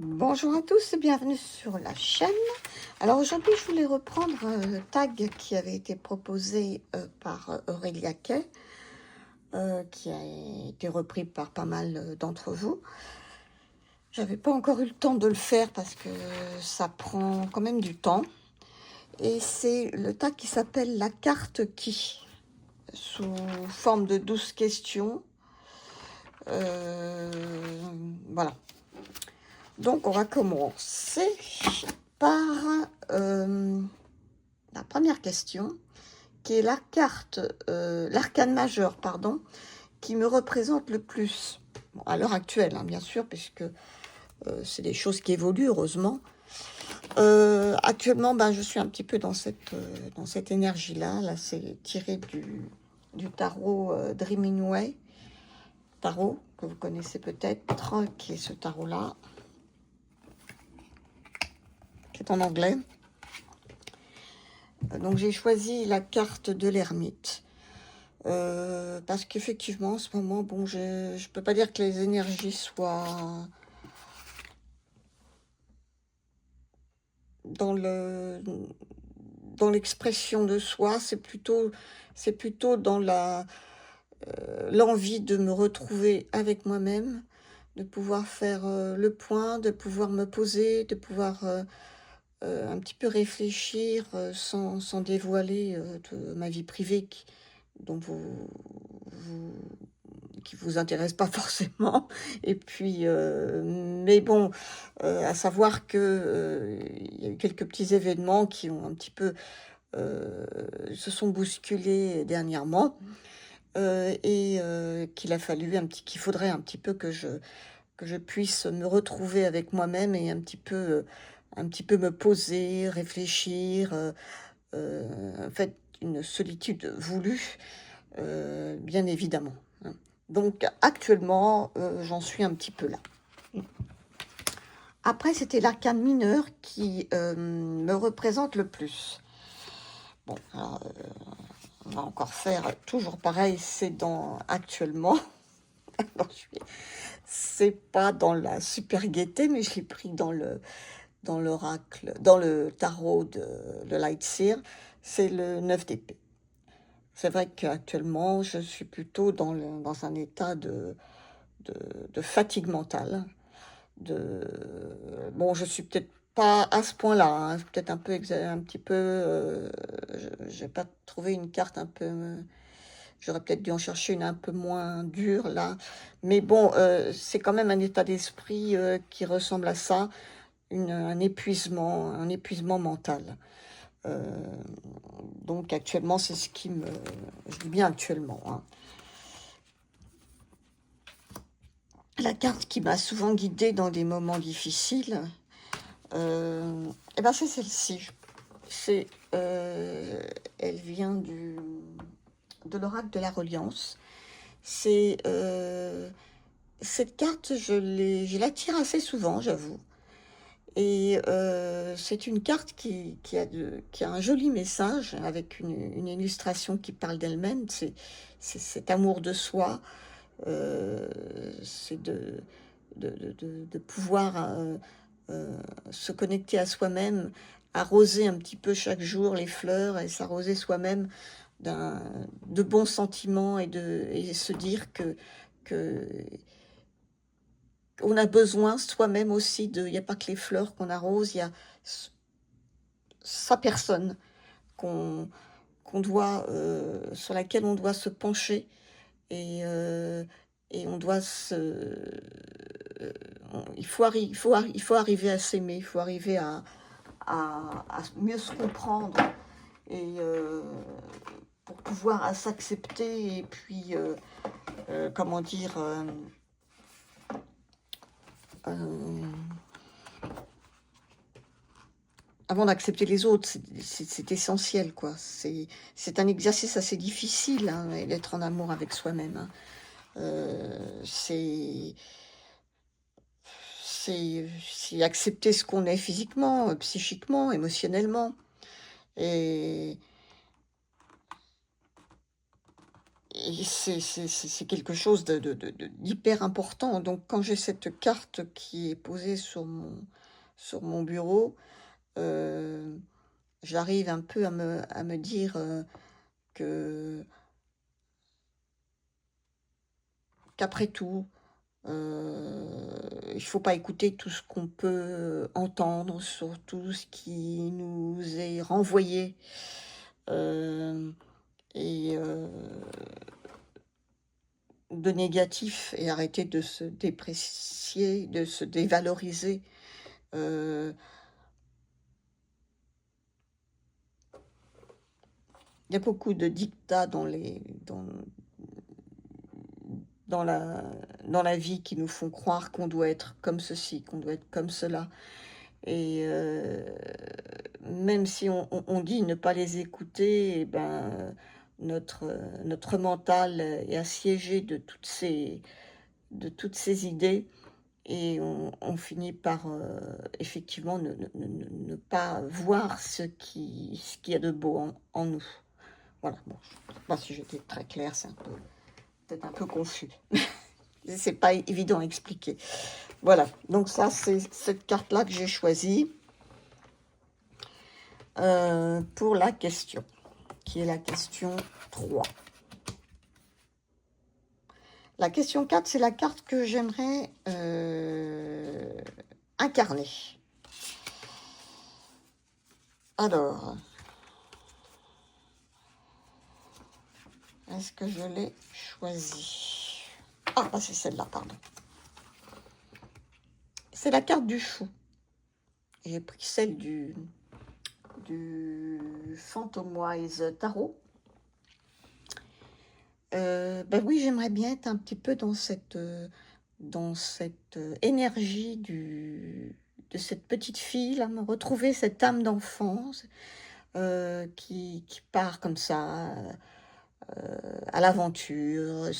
Bonjour à tous et bienvenue sur la chaîne. Alors aujourd'hui, je voulais reprendre un tag qui avait été proposé par Aurélia Kay, qui a été repris par pas mal d'entre vous. J'avais pas encore eu le temps de le faire parce que ça prend quand même du temps. Et c'est le tag qui s'appelle la carte qui, sous forme de 12 questions. Voilà. Donc on va commencer par la première question, qui est la carte, l'arcane majeur, pardon, qui me représente le plus. Bon, à l'heure actuelle, hein, bien sûr, puisque c'est des choses qui évoluent, heureusement. Actuellement, je suis un petit peu dans cette énergie-là. Là, c'est tiré du tarot Dreaming Way, tarot que vous connaissez peut-être, qui est ce tarot-là, qui est en anglais. Donc j'ai choisi la carte de l'ermite. Parce qu'effectivement, en ce moment, bon, je peux pas dire que les énergies soient dans l'expression de soi, c'est plutôt dans l'envie de me retrouver avec moi-même, de pouvoir faire le point, de pouvoir me poser, de pouvoir un petit peu réfléchir sans dévoiler de ma vie privée dont qui vous intéresse pas forcément. Et puis, mais bon, à savoir que il y a eu quelques petits événements qui ont un petit peu se sont bousculés dernièrement et qu'il faudrait un petit peu que je puisse me retrouver avec moi-même et un petit peu me poser, réfléchir, en fait, une solitude voulue, bien évidemment. Hein. Donc actuellement, j'en suis un petit peu là. Après, c'était l'arcane mineur qui me représente le plus. Bon, alors, on va encore faire toujours pareil, c'est dans actuellement. Alors, c'est pas dans la super gaieté, mais je l'ai pris dans l'oracle, dans le tarot de Lightseer, c'est le 9 d'épée. C'est vrai qu'actuellement, je suis plutôt dans un état de fatigue mentale. Bon, je suis peut-être pas à ce point-là, hein, peut-être un petit peu, j'ai pas trouvé une carte un peu, j'aurais peut-être dû en chercher une un peu moins dure là, mais bon, c'est quand même un état d'esprit qui ressemble à ça, un épuisement mental. Euh, donc actuellement, c'est ce qui me... Je dis bien actuellement. Hein. La carte qui m'a souvent guidée dans des moments difficiles, c'est celle-ci. Elle vient de l'oracle de la reliance. C'est cette carte, je la tire assez souvent, j'avoue. Et c'est une carte qui a un joli message avec une illustration qui parle d'elle-même. C'est cet amour de soi, c'est de pouvoir se connecter à soi-même, arroser un petit peu chaque jour les fleurs et s'arroser soi-même de bons sentiments et se dire que on a besoin soi-même aussi il n'y a pas que les fleurs qu'on arrose, il y a sa personne qu'on doit, sur laquelle on doit se pencher et on doit il faut arriver à s'aimer, il faut arriver à mieux se comprendre et pour pouvoir à s'accepter et puis comment dire euh, avant d'accepter les autres, c'est essentiel, quoi. C'est un exercice assez difficile, hein, d'être en amour avec soi-même. Hein. C'est accepter ce qu'on est physiquement, psychiquement, émotionnellement. Et c'est quelque chose d'hyper important. Donc, quand j'ai cette carte qui est posée sur mon bureau, euh, j'arrive un peu à me dire que qu'après tout, il ne faut pas écouter tout ce qu'on peut entendre, sur tout ce qui nous est renvoyé. euh, et de négatif, et arrêter de se déprécier, de se dévaloriser. Il y a beaucoup de dictats dans la vie qui nous font croire qu'on doit être comme ceci, qu'on doit être comme cela. Et même si on dit ne pas les écouter, eh ben, notre mental est assiégé de toutes ces idées, et on finit par effectivement ne pas voir ce qu'il y a de beau en nous. Voilà, bon, je ne sais pas si j'étais très claire, c'est peut-être un peu confus. C'est pas évident à expliquer. Voilà, donc ça, c'est cette carte-là que j'ai choisie pour la question, qui est la question 3. La question 4, c'est la carte que j'aimerais incarner. Alors, est-ce que je l'ai choisie? Ah, c'est celle-là, pardon. C'est la carte du fou. J'ai pris celle du Phantomwise Tarot. Ben oui, j'aimerais bien être un petit peu dans cette énergie de cette petite fille, là, me retrouver cette âme d'enfance qui part comme ça à l'aventure,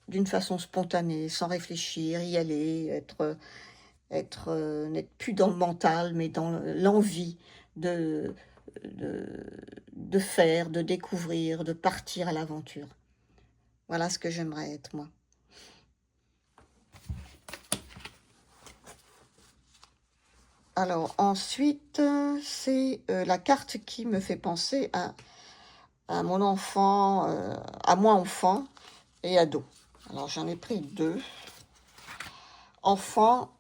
d'une façon spontanée, sans réfléchir, y aller, n'être plus dans le mental, mais dans l'envie de, de, de faire, de découvrir, de partir à l'aventure. Voilà ce que j'aimerais être, moi. Alors, ensuite, c'est la carte qui me fait penser à mon enfant, à moi enfant et ado. Alors, j'en ai pris 2. Enfant,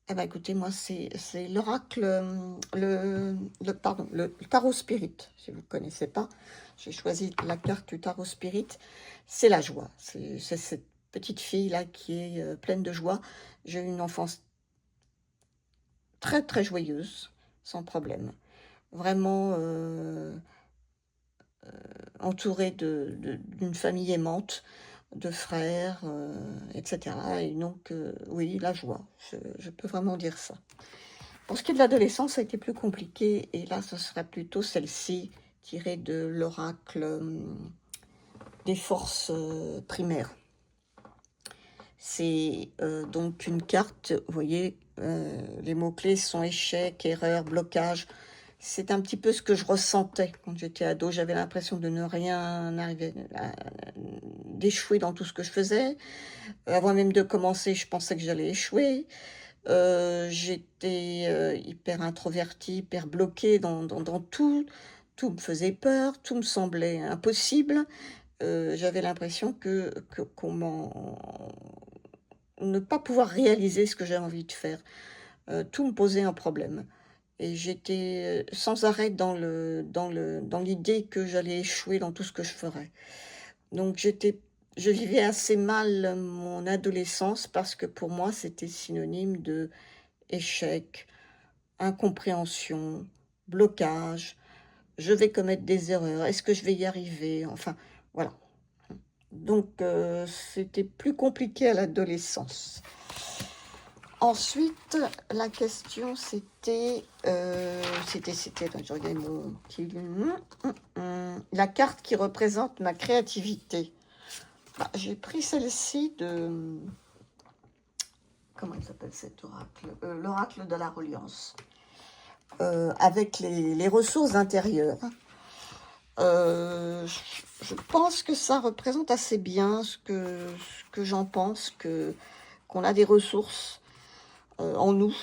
eh ben, écoutez, moi, c'est l'oracle, le tarot spirit, si vous ne connaissez pas. J'ai choisi la carte du tarot spirit. C'est la joie. C'est cette petite fille-là qui est pleine de joie. J'ai eu une enfance très, très joyeuse, sans problème. Vraiment entourée d'une famille aimante, de frères, etc. Et donc, oui, la joie, je peux vraiment dire ça. Pour ce qui est de l'adolescence, ça a été plus compliqué, et là, ce serait plutôt celle-ci, tirée de l'oracle des forces primaires. C'est donc une carte, vous voyez, les mots-clés sont échec, erreur, blocage. C'est un petit peu ce que je ressentais quand j'étais ado. J'avais l'impression de ne rien arriver, d'échouer dans tout ce que je faisais. Avant même de commencer, je pensais que j'allais échouer. J'étais hyper introvertie, hyper bloquée dans tout. Tout me faisait peur, tout me semblait impossible. J'avais l'impression ne pas pouvoir réaliser ce que j'avais envie de faire. Tout me posait un problème. Et j'étais sans arrêt dans l'idée que j'allais échouer dans tout ce que je ferais. Donc je vivais assez mal mon adolescence, parce que pour moi, c'était synonyme de échec, incompréhension, blocage. Je vais commettre des erreurs. Est-ce que je vais y arriver? Enfin, voilà. Donc, c'était plus compliqué à l'adolescence. Ensuite, la question, c'était, je regarde mon petit, la carte qui représente ma créativité. Ah, j'ai pris celle-ci de, comment il s'appelle cet oracle? L'oracle de la reliance, avec les ressources intérieures. Je pense que ça représente assez bien ce que j'en pense, qu'on a des ressources en nous,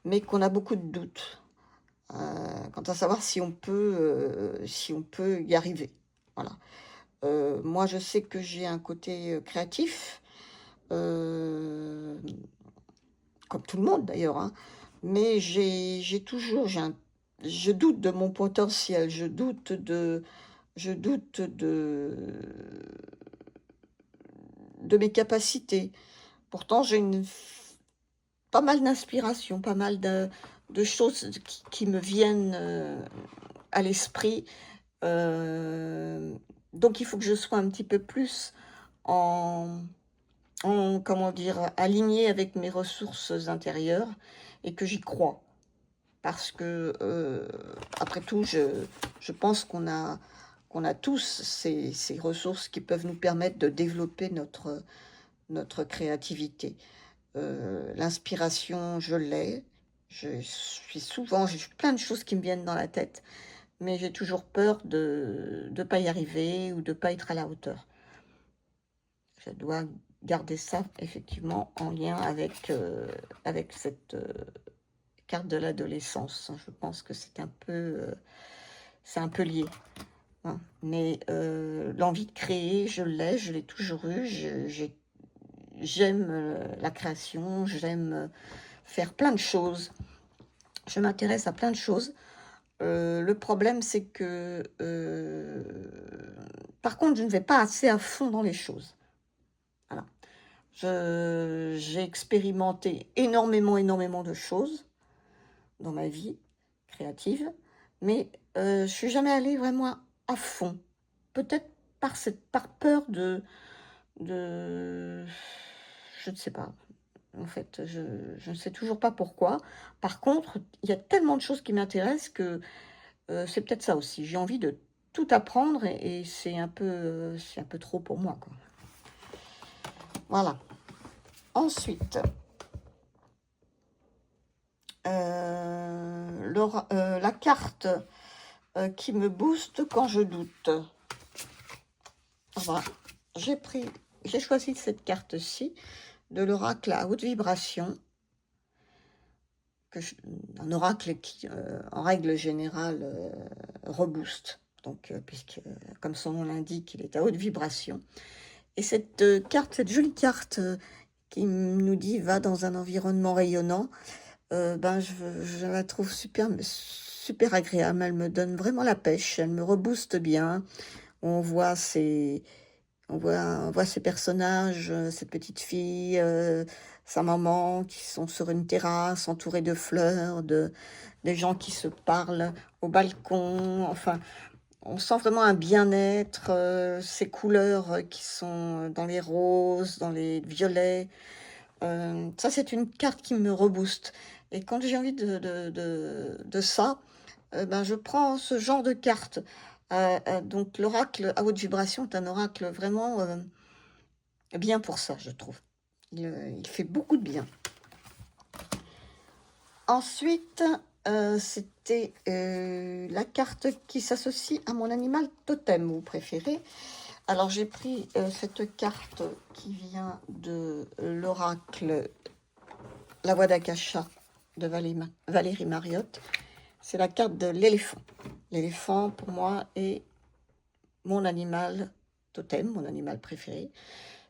mais qu'on a beaucoup de doutes quant à savoir si on peut y arriver. Voilà. Moi, je sais que j'ai un côté créatif, euh, comme tout le monde d'ailleurs, hein, mais j'ai toujours, je doute de mon potentiel, je doute de mes capacités. Pourtant, pas mal d'inspiration, pas mal de choses qui me viennent à l'esprit. Euh, donc, il faut que je sois un petit peu plus en, comment dire, alignée avec mes ressources intérieures et que j'y crois. Parce que, après tout, je pense qu'on a tous ces ressources qui peuvent nous permettre de développer notre créativité. L'inspiration, je l'ai. J'ai plein de choses qui me viennent dans la tête, mais j'ai toujours peur de ne pas y arriver ou de ne pas être à la hauteur. Je dois garder ça effectivement en lien avec cette carte de l'adolescence. Je pense que c'est un peu lié, hein. Mais l'envie de créer, je l'ai toujours eu. J'aime la création, j'aime faire plein de choses. Je m'intéresse à plein de choses. Le problème, c'est que, par contre, je ne vais pas assez à fond dans les choses. Voilà. J'ai expérimenté énormément de choses dans ma vie créative, mais je suis jamais allée vraiment à fond. Peut-être par peur de, je ne sais pas. En fait, je ne sais toujours pas pourquoi. Par contre, il y a tellement de choses qui m'intéressent que c'est peut-être ça aussi. J'ai envie de tout apprendre et c'est un peu trop pour moi, quoi. Voilà. Ensuite, la carte qui me booste quand je doute. Voilà. J'ai choisi cette carte-ci de l'oracle à haute vibration. Un oracle qui, en règle générale, rebooste. Donc, puisque, comme son nom l'indique, il est à haute vibration. Et cette cette jolie carte qui nous dit va dans un environnement rayonnant, ben je la trouve super agréable. Elle me donne vraiment la pêche, elle me rebooste bien. On voit ces, on voit ces personnages, cette petite fille, sa maman qui sont sur une terrasse entourée de fleurs, des gens qui se parlent au balcon. Enfin, on sent vraiment un bien-être, ces couleurs qui sont dans les roses, dans les violets. Ça, c'est une carte qui me rebooste. Et quand j'ai envie de ça, ben, je prends ce genre de carte. Donc, l'oracle à haute vibration est un oracle vraiment bien pour ça, je trouve. Il fait beaucoup de bien. Ensuite, c'était la carte qui s'associe à mon animal totem, vous préférez. Alors, j'ai pris cette carte qui vient de l'oracle La Voix d'Akasha de Valérie Mariotte. C'est la carte de l'éléphant. L'éléphant, pour moi, est mon animal totem, mon animal préféré.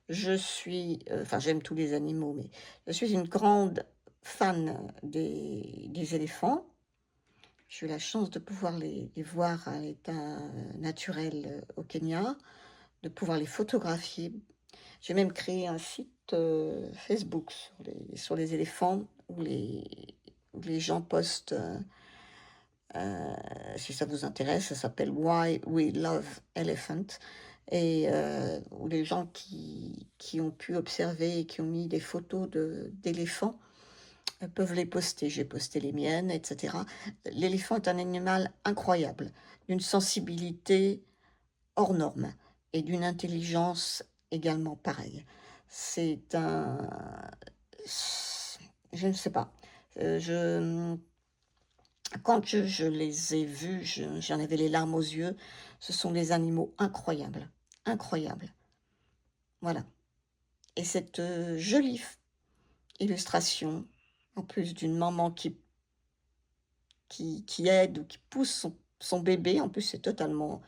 Enfin, j'aime tous les animaux, mais je suis une grande fan des éléphants. J'ai eu la chance de pouvoir les voir à l'état naturel au Kenya, de pouvoir les photographier. J'ai même créé un site Facebook sur les éléphants où les gens postent, si ça vous intéresse, ça s'appelle Why We Love Elephant. Et où les gens qui ont pu observer et qui ont mis des photos d'éléphants peuvent les poster. J'ai posté les miennes, etc. L'éléphant est un animal incroyable, d'une sensibilité hors norme et d'une intelligence également pareille. C'est un... Je ne sais pas. Je... Quand je les ai vus, j'en avais les larmes aux yeux. Ce sont des animaux incroyables, incroyables. Voilà. Et cette jolie illustration, en plus d'une maman qui aide ou qui pousse son bébé, en plus c'est totalement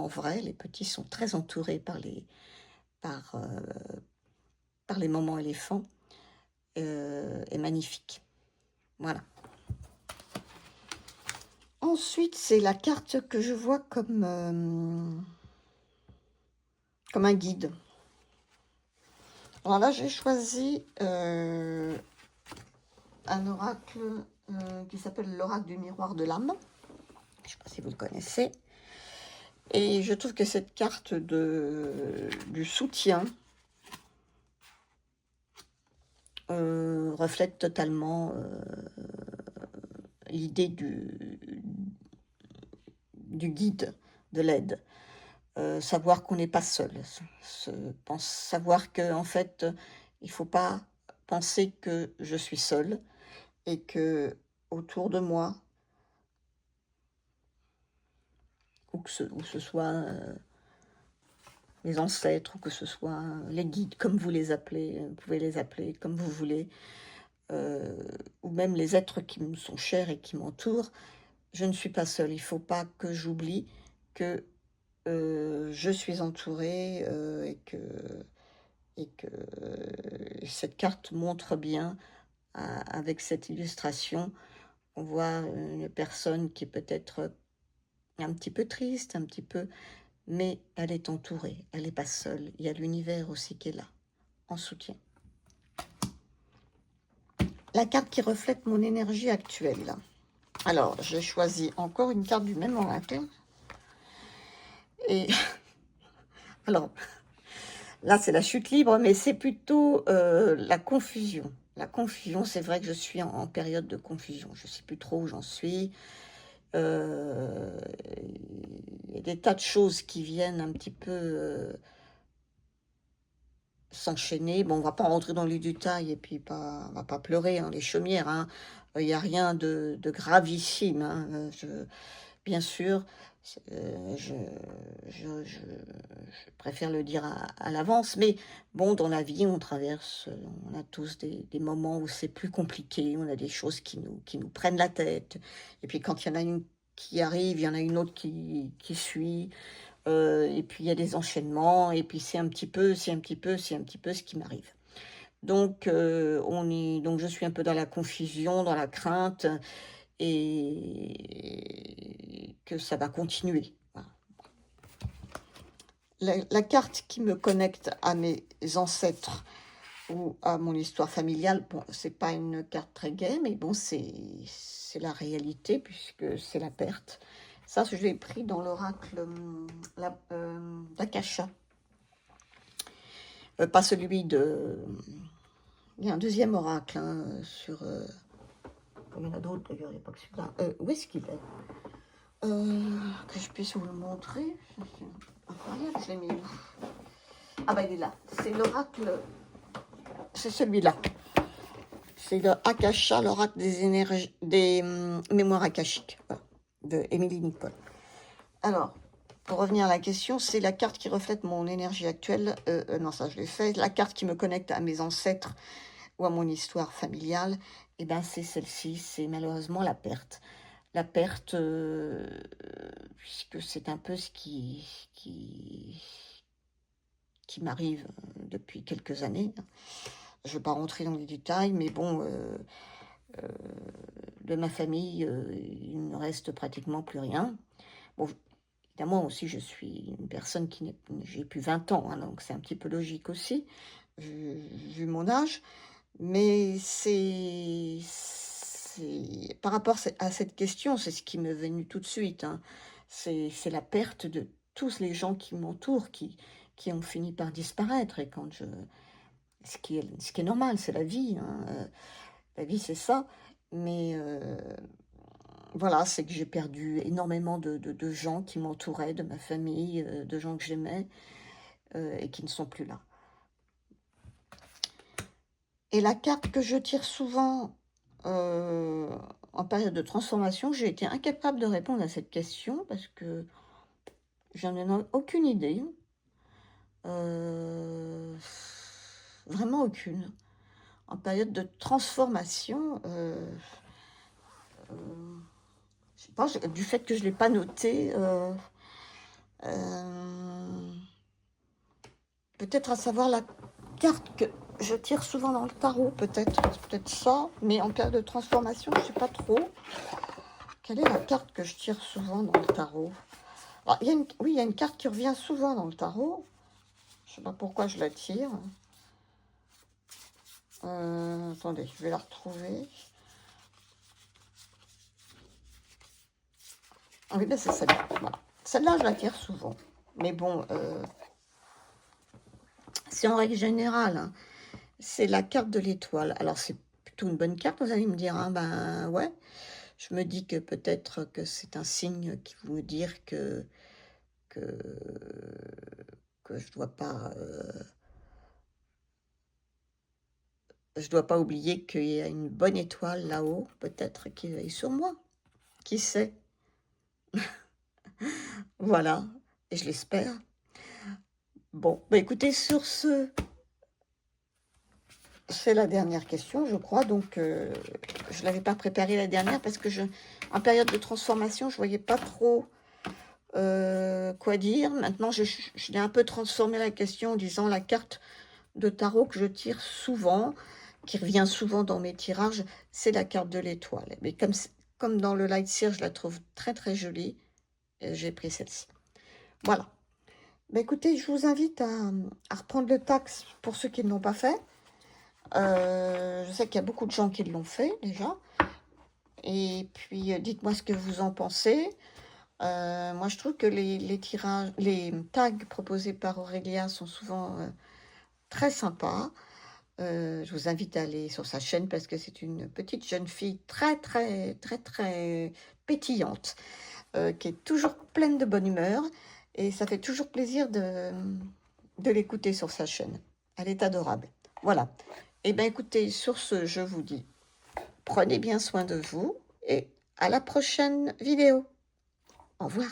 vrai. Les petits sont très entourés par, par les mamans éléphants, est magnifique. Voilà. Ensuite, c'est la carte que je vois comme un guide. Alors là, j'ai choisi un oracle qui s'appelle l'oracle du miroir de l'âme. Je ne sais pas si vous le connaissez. Et je trouve que cette carte du soutien reflète totalement l'idée du guide, de l'aide. Savoir qu'on n'est pas seul. Savoir que, en fait, il ne faut pas penser que je suis seule et que autour de moi, ou que ce soit les ancêtres, ou que ce soit les guides, comme vous les appelez, vous pouvez les appeler comme vous voulez, ou même les êtres qui me sont chers et qui m'entourent, je ne suis pas seule. Il ne faut pas que j'oublie que je suis entourée et que cette carte montre bien, avec cette illustration, on voit une personne qui est peut-être un petit peu triste, un petit peu, mais elle est entourée, elle n'est pas seule. Il y a l'univers aussi qui est là, en soutien. La carte qui reflète mon énergie actuelle. Alors, j'ai choisi encore une carte du même oracle. Et alors, là, c'est la chute libre, mais c'est plutôt la confusion. La confusion, c'est vrai que je suis en période de confusion. Je ne sais plus trop où j'en suis. Il y a des tas de choses qui viennent un petit peu s'enchaîner. Bon, on va pas rentrer dans les détails et puis on va pas pleurer, hein, les chaumières. Hein. Il n'y a rien de gravissime. Hein. Bien sûr, je préfère le dire à l'avance, mais bon, dans la vie, on a tous des moments où c'est plus compliqué, on a des choses qui nous prennent la tête, et puis quand il y en a une qui arrive, il y en a une autre qui suit, et puis il y a des enchaînements, et puis c'est un petit peu ce qui m'arrive. Donc, donc je suis un peu dans la confusion, dans la crainte, et que ça va continuer. Voilà. La carte qui me connecte à mes ancêtres ou à mon histoire familiale, bon, c'est pas une carte très gaie, mais bon, c'est la réalité puisque c'est la perte. Ça, je l'ai pris dans l'oracle d'Akasha. Pas celui de... Il y a un deuxième oracle hein, sur... il y en a d'autres d'ailleurs, il n'y a pas que celui-là. Où est-ce qu'il est, que je puisse vous le montrer. Incroyable, je l'ai mis où? Ah bah il est là. C'est l'oracle, c'est celui-là. C'est le Akasha, l'oracle des mémoires akashiques, voilà, de Émilie Nicole. Alors, pour revenir à la question, c'est la carte qui reflète mon énergie actuelle. Non, ça je l'ai fait. La carte qui me connecte à mes ancêtres ou à mon histoire familiale, et ben c'est celle-ci. C'est malheureusement la perte. La perte, puisque c'est un peu ce qui m'arrive depuis quelques années. Je ne vais pas rentrer dans les détails, mais bon, de ma famille, il ne reste pratiquement plus rien. Bon, évidemment aussi, je suis une personne j'ai plus 20 ans, hein, donc c'est un petit peu logique aussi, vu mon âge. Mais par rapport à cette question, c'est ce qui m'est venu tout de suite. Hein. C'est la perte de tous les gens qui m'entourent, qui ont fini par disparaître. Et ce qui est normal, c'est la vie. Hein. La vie, c'est ça. Mais voilà, c'est que j'ai perdu énormément de gens qui m'entouraient, de ma famille, de gens que j'aimais, et qui ne sont plus là. Et la carte que je tire souvent euh, en période de transformation, j'ai été incapable de répondre à cette question parce que j'en ai aucune idée. Euh, Vraiment aucune. En période de transformation, je sais pas, du fait que je ne l'ai pas noté, peut-être à savoir la carte que je tire souvent dans le tarot, peut-être ça, mais en période de transformation, je ne sais pas trop. Quelle est la carte que je tire souvent dans le tarot? Alors, oui, il y a une carte qui revient souvent dans le tarot. Je ne sais pas pourquoi je la tire. Attendez, je vais la retrouver. Ah oui, ben c'est celle-là. Voilà. Celle-là, je la tire souvent. Mais bon, c'est en règle générale, hein. C'est la carte de l'étoile. Alors, c'est plutôt une bonne carte, vous allez me dire. Hein, ben ouais. Je me dis que peut-être que c'est un signe qui veut me dire que, que je dois pas oublier qu'il y a une bonne étoile là-haut, peut-être qui veille sur moi. Qui sait? Voilà, et je l'espère. Bon, bah écoutez, sur ce, c'est la dernière question, je crois. Donc, je ne l'avais pas préparée la dernière parce que en période de transformation, je ne voyais pas trop quoi dire. Maintenant, je l'ai un peu transformé la question en disant la carte de tarot que je tire souvent, qui revient souvent dans mes tirages, c'est la carte de l'étoile. Mais comme dans le Light Seer, je la trouve très très jolie, j'ai pris celle-ci. Voilà. Bah, écoutez, je vous invite à reprendre le taxe pour ceux qui ne l'ont pas fait. Je sais qu'il y a beaucoup de gens qui l'ont fait déjà. Et puis, dites-moi ce que vous en pensez. Moi, je trouve que les tirages, les tags proposés par Aurélia sont souvent très sympas. Je vous invite à aller sur sa chaîne parce que c'est une petite jeune fille très, très, très, très pétillante, qui est toujours pleine de bonne humeur. Et ça fait toujours plaisir de l'écouter sur sa chaîne. Elle est adorable. Voilà. Et bien, écoutez, sur ce, je vous dis, prenez bien soin de vous et à la prochaine vidéo. Au revoir.